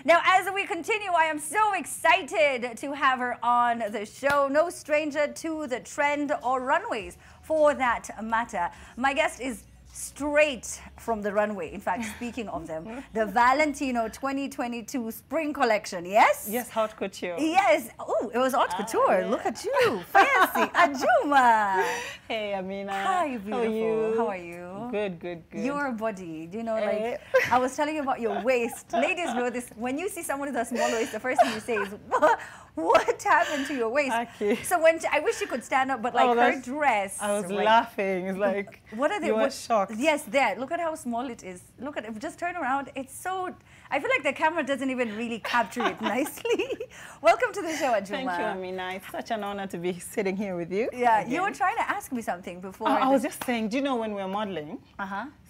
Now, as we continue, I am so excited to have her on the show. No stranger to the trend or runways, for that matter. My guest is straight from the runway. In fact, speaking of them, the Valentino 2022 spring collection, yes? Yes, haute couture. Yes. Oh, it was haute couture. Yeah. Look at you. Fancy. Ajuma. Hey, Amina. Hi, beautiful. How are you? Good, good, good. Your body, you know, like, I was telling you about your waist. Ladies know this. When you see someone with a small waist, the first thing you say is, what happened to your waist? Okay. So when I wish you could stand up, but like her dress. I was like, laughing. It's like, what are they? You were shocked. Yes, there. Look at how small it is. Look at it. Just turn around. It's so, I feel like the camera doesn't even really capture it nicely. Welcome to the show, Ajuma. Thank you, Amina. It's such an honor to be sitting here with you. Yeah, again. you were trying to ask me something before. I was just saying, do you know when we're modeling?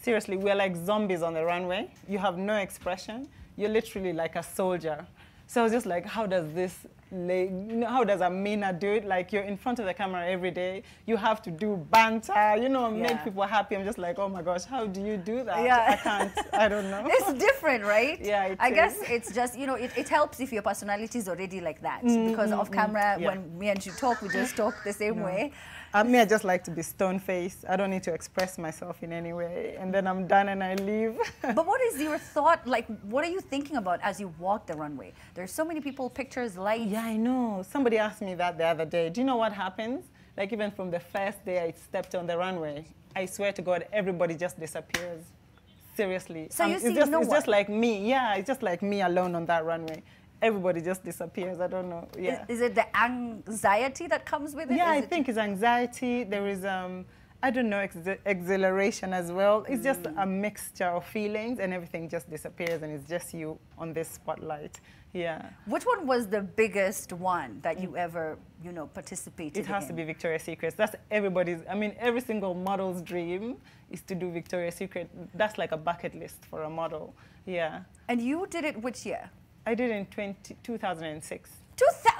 Seriously, we're like zombies on the runway. You have no expression. You're literally like a soldier. So I was just like, how does this, how does Amina do it? Like, you're in front of the camera every day. You have to do banter, you know, make people happy. I'm just like, oh my gosh, how do you do that? Yeah. I can't, I don't know. It's different, right? Yeah, I guess it's just, you know, it helps if your personality is already like that. Because off camera, when me and you talk, we just talk the same way. I just like to be stone-faced. I don't need to express myself in any way. And then I'm done and I leave. But what is your thought, like, what are you thinking about as you walk the runway? There's so many people, pictures, lights. Yeah, I know. Somebody asked me that the other day. Do you know what happens? Like, even from the first day I stepped on the runway, I swear to God, everybody just disappears. Seriously. So you see it's no one? just like me. Yeah, it's just like me alone on that runway. Everybody just disappears. I don't know. Yeah. Is it the anxiety that comes with it? Yeah, I think it's anxiety. There is, I don't know, exhilaration as well. It's just a mixture of feelings and everything just disappears and it's just you on this spotlight. Yeah. Which one was the biggest one that you ever, you know, participated in? It has to be Victoria's Secret. That's everybody's, I mean, every single model's dream is to do Victoria's Secret. That's like a bucket list for a model. Yeah. And you did it which year? I did it in 2006.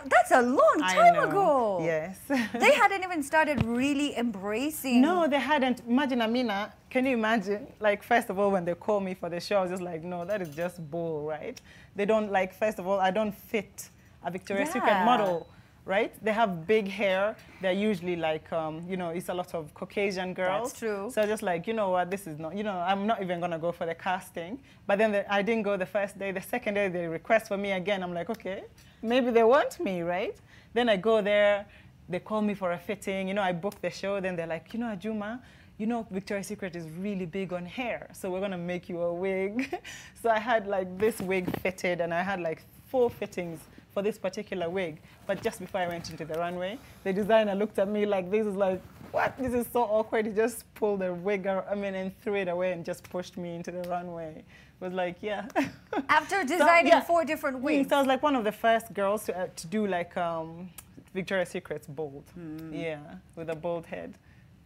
That's a long time ago. Yes. They hadn't even started really embracing. No, they hadn't. Imagine, Amina, can you imagine? Like, first of all, when they called me for the show, I was just like, no, that is just bull, right? They don't, like, first of all, I don't fit a Victoria's Secret model, right? They have big hair. They're usually like, you know, it's a lot of Caucasian girls. That's true. So just like, you know what, this is not, you know, I'm not even going to go for the casting. But then I didn't go the first day. The second day, they request for me again. I'm like, okay, maybe they want me, right? Then I go there. They call me for a fitting. You know, I book the show. Then they're like, you know, Ajuma, you know, Victoria's Secret is really big on hair. So we're going to make you a wig. So I had like this wig fitted and I had like 4 fittings for this particular wig. But just before I went into the runway, the designer looked at me like this, is like, what? This is so awkward. He just pulled the wig out, and threw it away and just pushed me into the runway. It was like, yeah. After designing 4 different wigs. So I was like one of the first girls to do like Victoria's Secret's bold. Yeah, with a bold head.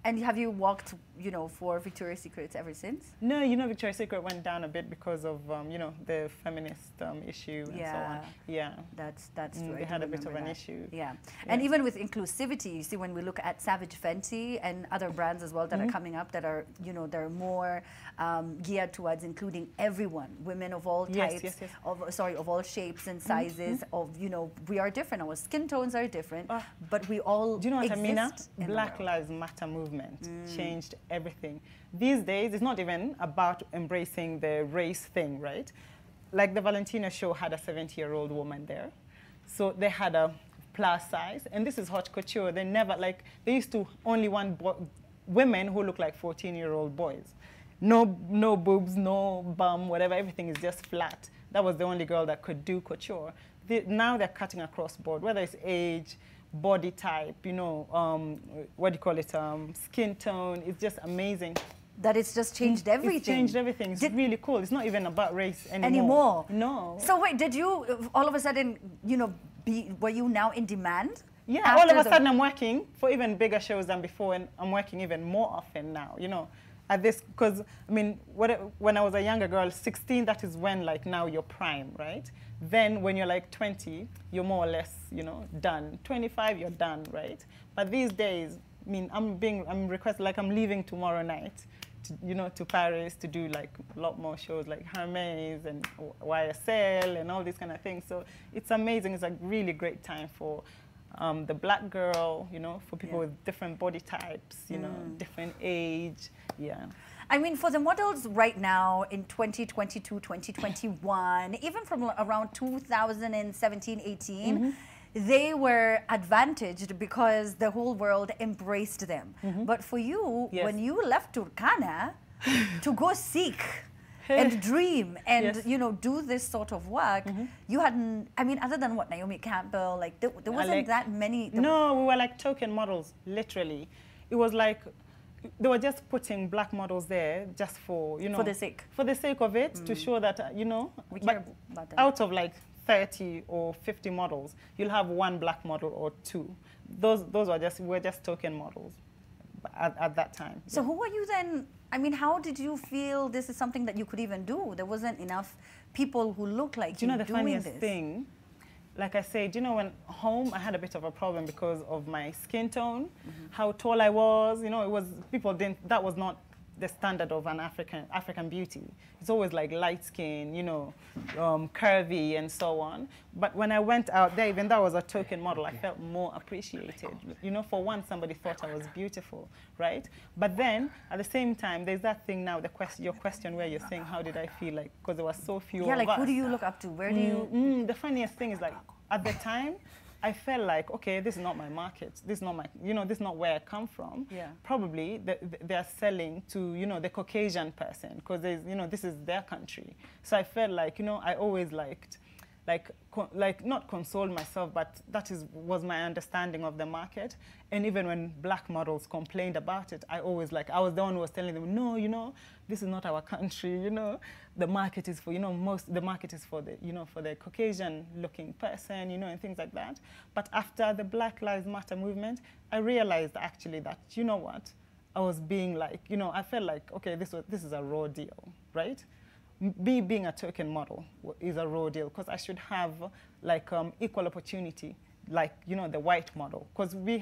And have you walked, you know, for Victoria's Secret ever since? No, you know, Victoria's Secret went down a bit because of, you know, the feminist issue and so on. Yeah. That's true. They had a bit of an issue. Yeah. And even with inclusivity, you see, when we look at Savage Fenty and other brands as well that are coming up that are, you know, they're more geared towards including everyone, women of all types, of all shapes and sizes, of, you know, we are different. Our skin tones are different, but we all do you know what, Amina? in Black Lives Matter movement changed everything. These days, it's not even about embracing the race thing, right? Like the Valentino show had a 70-year-old woman there. So they had a plus size, and this is haute couture. They never, like, they used to only want women who look like 14-year-old boys. No boobs, no bum, whatever, everything is just flat. That was the only girl that could do couture. Now they're cutting across board, whether it's age, body type, you know, what do you call it, skin tone. It's just amazing. That it's just changed everything. It's changed everything. It's really cool. It's not even about race anymore. No. So wait, did you all of a sudden, you know, were you now in demand? Yeah, all of a sudden I'm working for even bigger shows than before, and I'm working even more often now, you know. At this, because, I mean, when I was a younger girl, 16, that is when, like, now you're prime, right? Then when you're like 20, you're more or less, you know, done. 25, you're done, right? But these days, I mean, I'm requested, like, I'm leaving tomorrow night to Paris to do like a lot more shows like Hermes and YSL and all these kind of things. So it's amazing. It's a really great time for the black girl, for people with different body types, different age. Yeah. I mean, for the models right now in 2022, 2021, even from around 2017, 18, they were advantaged because the whole world embraced them. But for you, when you left Turkana to go seek and dream and, do this sort of work, you hadn't, I mean, other than what, Naomi Campbell, like there wasn't that many. No, we were like token models, literally. It was like, they were just putting black models there just for, for the sake. For the sake of it, to show that, we care about them. Out of like 30 or 50 models, you'll have one black model or two. Those were just token models at that time. So who were you then? I mean, how did you feel this is something that you could even do? There wasn't enough people who looked like you doing this. The funniest thing, like I said, when home I had a bit of a problem because of my skin tone, how tall I was, it was, that was not the standard of an African beauty. It's always like light skin, curvy and so on. But when I went out there, even though I was a token model, I felt more appreciated. For one, somebody thought I was beautiful, right? But then at the same time, there's that thing now, your question where you're saying, how did I feel like, because there were so few of us. Yeah, like who do you look up to? Where do you? The funniest thing is like, at the time, I felt like, okay, this is not my market. This is not my, this is not where I come from. Yeah. Probably they're selling to, the Caucasian person because this is their country. So I felt like, I always liked, not console myself, but that was my understanding of the market. And even when black models complained about it, I was the one who was telling them, no, this is not our country, the market is for, the market is for the, for the Caucasian looking person, and things like that. But after the Black Lives Matter movement, I realized actually that, what, I was being like, I felt like, okay, this is a raw deal, right? Me being a token model is a raw deal because I should have like equal opportunity, like the white model, because we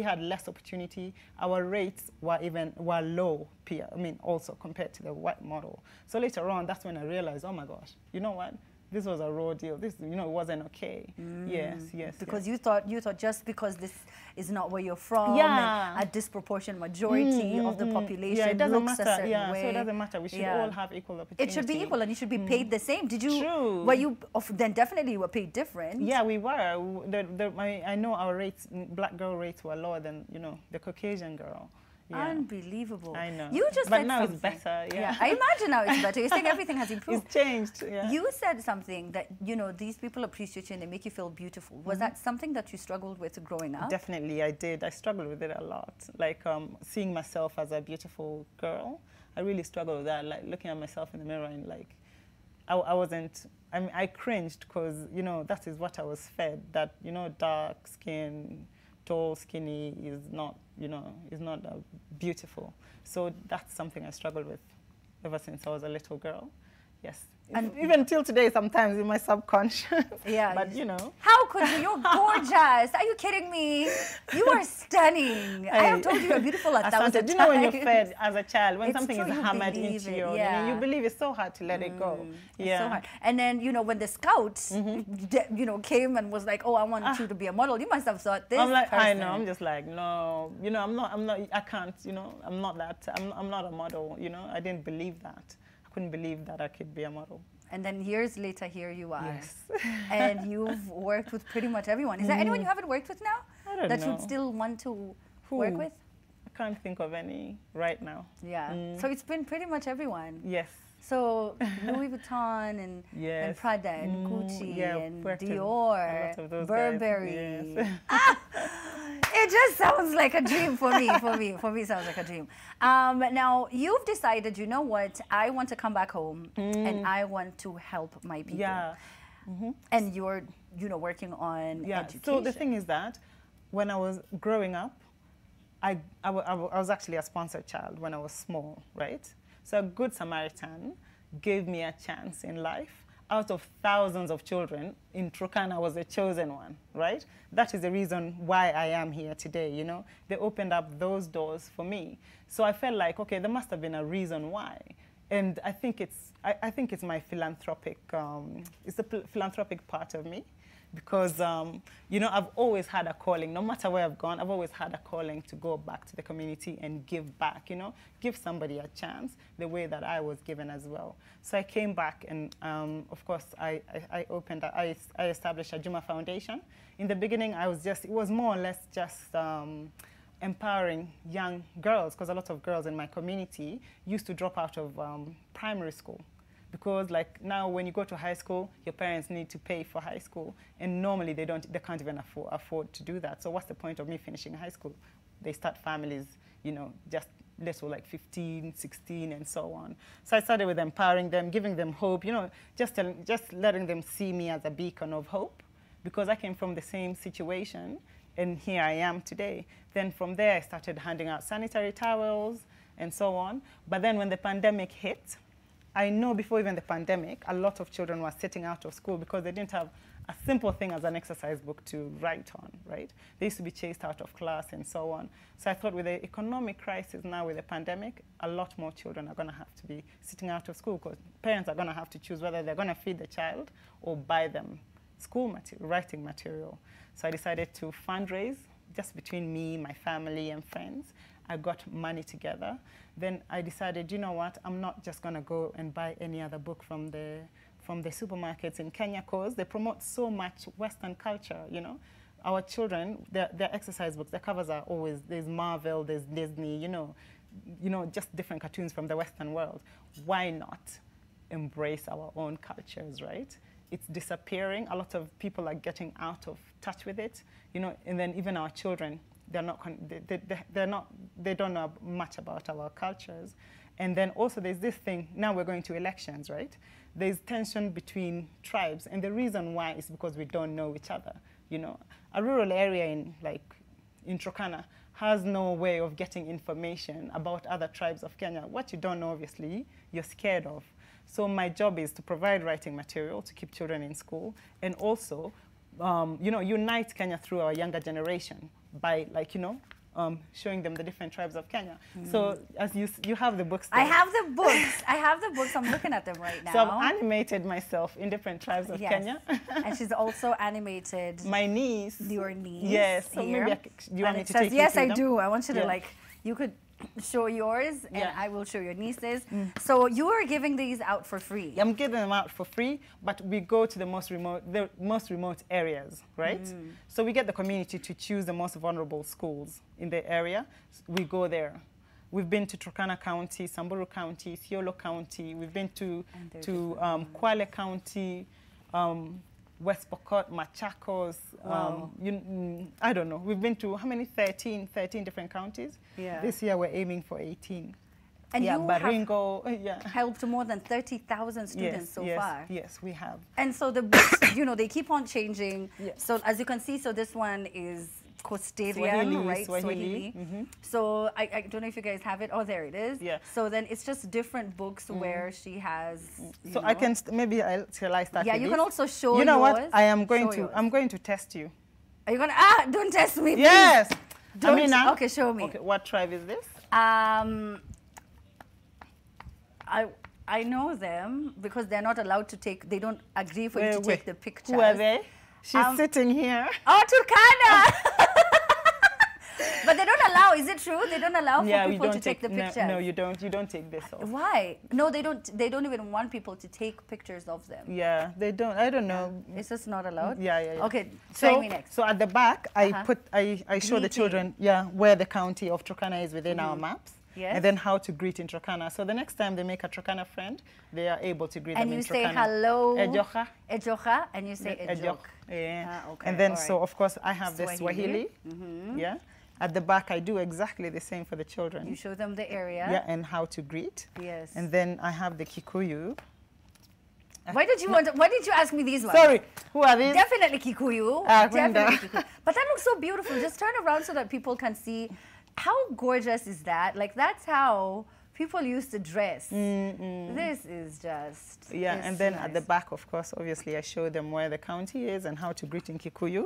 had less opportunity. Our rates were low, also compared to the white model. So later on, that's when I realized, oh my gosh, you know what? This was a raw deal. This, it wasn't okay. Yes. Because you thought just because this is not where you're from, and a disproportionate majority of the population it doesn't looks matter. a certain way. So it doesn't matter. We should all have equal opportunity. It should be equal, and you should be paid the same. Did you? True. Were you? Then definitely you were paid different. Yeah, we were. I know our rates, black girl rates, were lower than the Caucasian girl. Yeah. Unbelievable. I know. You just but said now something. It's better. Yeah. I imagine now it's better. You're saying everything has improved. It's changed. Yeah. You said something that these people appreciate you and they make you feel beautiful. Was that something that you struggled with growing up? Definitely, I did. I struggled with it a lot. Like seeing myself as a beautiful girl, I really struggled with that. Like looking at myself in the mirror and like, I wasn't. I mean, I cringed because that is what I was fed. That dark skin, tall, skinny is not, is not beautiful. So that's something I struggled with ever since I was a little girl. Yes. And even till today, sometimes in my subconscious. Yeah. But How could you? You're gorgeous. Are you kidding me? You are stunning. I have told you you're beautiful 1,000 times. You know when you're fed as a child, when something true, is hammered into you, you believe it's so hard to let it go. It's so hard. And then, when the scouts, came and was like, oh, I want you to be a model, you must have thought this I'm like, person. I know. I'm just like, no, I'm not, I can't, I'm not that, I'm not a model, I didn't believe that. Couldn't believe that I could be a model. And then years later, here you are. Yes. And you've worked with pretty much everyone. Is there anyone you haven't worked with now? I don't know. That you'd still want to work with? I can't think of any right now. Yeah. So it's been pretty much everyone. Yes. So Louis Vuitton and Prada and Gucci and Dior, Burberry. Yes. It just sounds like a dream for me. For me, it sounds like a dream. Now, you've decided, you know what, I want to come back home and I want to help my people. Yeah. And you're, working on education. So the thing is that when I was growing up, I was actually a sponsored child when I was small, right? So a good Samaritan gave me a chance in life. out of thousands of children, in Turkana I was the chosen one, right? That is the reason why I am here today, you know. They opened up those doors for me. So I felt like, okay, there must have been a reason why. And I think it's my philanthropic, it's the philanthropic part of me. Because, you know, I've always had a calling. No matter where I've gone, I've always had a calling to go back to the community and give back, you know, give somebody a chance the way that I was given as well. So I came back and, of course, I established Ajuma Foundation. In the beginning, it was more or less just empowering young girls, because a lot of girls in my community used to drop out of primary school. Because like now when you go to high school, your parents need to pay for high school. And normally they can't even afford to do that. So what's the point of me finishing high school? They start families, you know, just little like 15, 16 and so on. So I started with empowering them, giving them hope, you know, just letting them see me as a beacon of hope. Because I came from the same situation and here I am today. Then from there I started handing out sanitary towels and so on. But then when the pandemic hit, I know before even the pandemic, a lot of children were sitting out of school because they didn't have a simple thing as an exercise book to write on, right? They used to be chased out of class and so on. So I thought with the economic crisis now with the pandemic, a lot more children are going to have to be sitting out of school because parents are going to have to choose whether they're going to feed the child or buy them school material, writing material. So I decided to fundraise just between me, my family and friends. I got money together. Then I decided, you know what, I'm not just going to go and buy any other book from the supermarkets in Kenya because they promote so much Western culture, you know. Our children, their exercise books, their covers are always, there's Marvel, there's Disney, you know, just different cartoons from the Western world. Why not embrace our own cultures, right? It's disappearing. A lot of people are getting out of touch with it, you know, and then even our children, they don't know much about our cultures. And then also there's this thing, now we're going to elections, right? There's tension between tribes, and the reason why is because we don't know each other, you know. A rural area in Turkana has no way of getting information about other tribes of Kenya. What you don't know, obviously, you're scared of. So my job is to provide writing material to keep children in school, and also, you know, unite Kenya through our younger generation by, like, you know, showing them the different tribes of Kenya. So as you have the books there. I have the books. I have the books. I'm looking at them right now. So I've animated myself in different tribes of Kenya. And she's also animated my niece. Your niece. Yes. So here. maybe you want me to take yes, you I them? do. I want you to like, you could show yours and I will show your nieces. So you are giving these out for free. I'm giving them out for free, but we go to the most remote areas, right? So we get the community to choose the most vulnerable schools in the area. We go there. We've been to Turkana County, Samburu County, Isiolo County. We've been to Kwale County, West Pokot, Machakos, wow. I don't know. We've been to how many? 13 different counties. Yeah. This year we're aiming for 18. And you Baringo, have helped more than 30,000 students so far. Yes, we have. And so the books, you know, they keep on changing. Yes. So as you can see, so this one is Coastarian, right? Swahili. So I don't know if you guys have it. Oh, there it is. Yeah. So then it's just different books where she has. So I can shall I start? Yeah, with you this? can also show. You know yours. what? I'm going to test you. Are you gonna? Don't test me. Please. Yes. Don't. Amina. Okay, show me. Okay, what tribe is this? I know them because they're not allowed to take. They don't agree for you to take the pictures. Who are they? She's sitting here. Oh, Turkana. But they don't allow. Is it true? They don't allow for people to take the pictures. No, you don't. You don't take this off. Why? No, they don't. They don't even want people to take pictures of them. Yeah, they don't. I don't know. It's just not allowed. Yeah. Okay, show me next. So at the back, I show the children, where the county of Turkana is within our maps. Yes. And then how to greet in Turkana. So the next time they make a Turkana friend, they are able to greet them in Turkana. And you say hello. Ejoka. Ejoka, and you say ejok. Yeah. Okay, and then, so of course, I have this Swahili. Yeah. At the back, I do exactly the same for the children. You show them the area. Yeah, and how to greet. Yes. And then I have the Kikuyu. Why did you ask me these ones? Sorry, who are these? Definitely Kikuyu. Definitely Kikuyu. But that looks so beautiful. Just turn around so that people can see. How gorgeous is that? Like, that's how people used to dress. This is just... Yeah, and then nice. At the back, of course, obviously, I show them where the county is and how to greet in Kikuyu.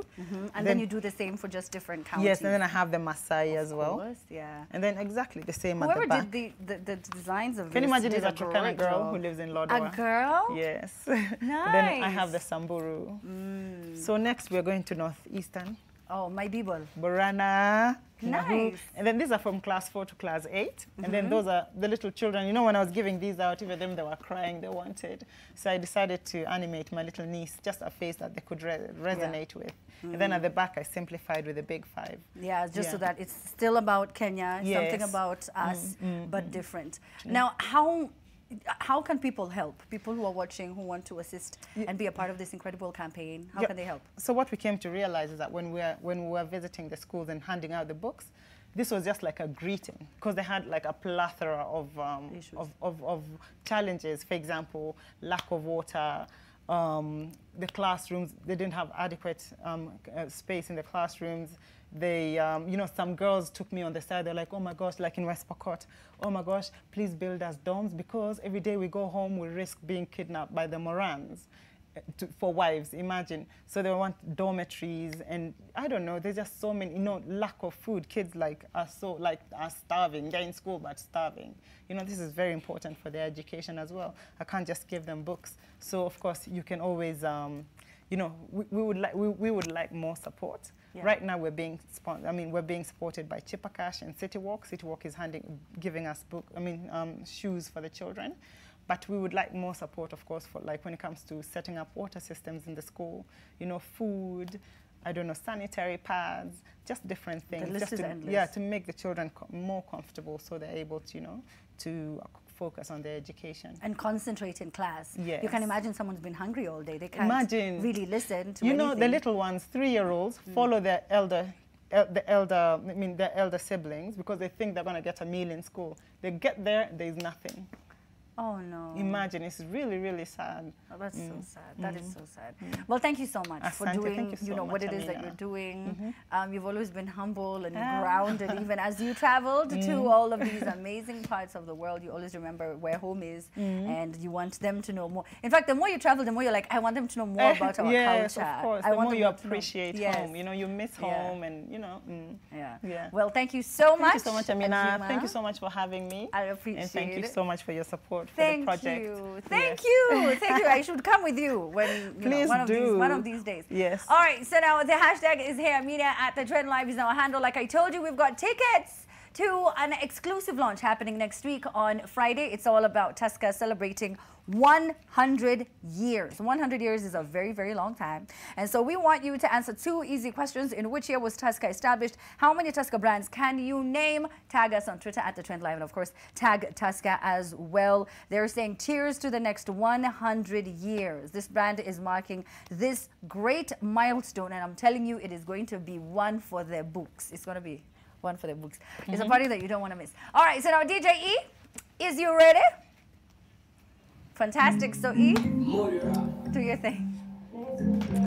And then you do the same for just different counties. Yes, and then I have the Maasai as well. Of course, yeah. And then exactly the same Whoever at the back. did the designs of Can you imagine this a Turkana girl who lives in Lodwar? A girl? Yes. Nice. Then I have the Samburu. So next we're going to Northeastern. Oh, my Bibol. Borana. Nice. And then these are from class 4 to class 8. And then those are the little children. You know, when I was giving these out, even them, they were crying, they wanted. So I decided to animate my little niece, just a face that they could resonate with. And then at the back, I simplified with a big 5. Yeah, just so that it's still about Kenya, something about us, but different. Now, how can people help? People who are watching, who want to assist and be a part of this incredible campaign, how can they help? So what we came to realize is that when we were visiting the schools and handing out the books, this was just like a greeting, because they had like a plethora of challenges. For example, lack of water, the classrooms, they didn't have adequate space in the classrooms. They, you know, some girls took me on the side. They're like, oh my gosh, like in West Pokot, oh my gosh, please build us dorms, because every day we go home, we risk being kidnapped by the Morans for wives, imagine. So they want dormitories, and I don't know, there's just so many, you know, lack of food. Kids like are starving. They're in school but starving. You know, this is very important for their education as well. I can't just give them books. So of course you can always, you know, we would like more support. Yeah. Right now we're being supported by Chipakash and City Walk. City Walk is giving us shoes for the children. But we would like more support, of course, for like when it comes to setting up water systems in the school, you know, food, I don't know, sanitary pads, just different things. The list is endless. Yeah, to make the children more comfortable so they're able to, you know, to focus on their education. And concentrate in class. Yes. You can imagine someone's been hungry all day. They can't really listen to anything. You know, the little ones, 3-year-olds, follow their elder siblings because they think they're going to get a meal in school. They get there, there's nothing. Oh, no. Imagine, it's really, really sad. Oh, that's so sad. That is so sad. Well, thank you so much for doing, you know, what it is that you're doing. You've always been humble and grounded, even as you traveled to all of these amazing parts of the world. You always remember where home is, and you want them to know more. In fact, the more you travel, the more you're like, I want them to know more about our culture. Yes, of course. The more you appreciate home. You know, you miss home, and, you know. Yeah. Well, thank you so much. Thank you so much, Amina. Thank you so much for having me. I appreciate it. And thank you so much for your support. Thank you. Thank you. Thank you. I should come with you when one of these days. Yes. All right. So now the hashtag is Hey Amina at the Trend Live is now a handle. Like I told you, we've got tickets to an exclusive launch happening next week on Friday. It's all about Tusker celebrating 100 years. 100 years is a very, very long time. And so we want you to answer 2 easy questions. In which year was Tusker established? How many Tusker brands can you name? Tag us on Twitter at The Trend Live, and of course, tag Tusker as well. They're saying cheers to the next 100 years. This brand is marking this great milestone, and I'm telling you, it is going to be one for the books. It's going to be one for the books. It's a party that you don't want to miss. All right, so now DJ E, is you ready? Fantastic. So E, do your thing.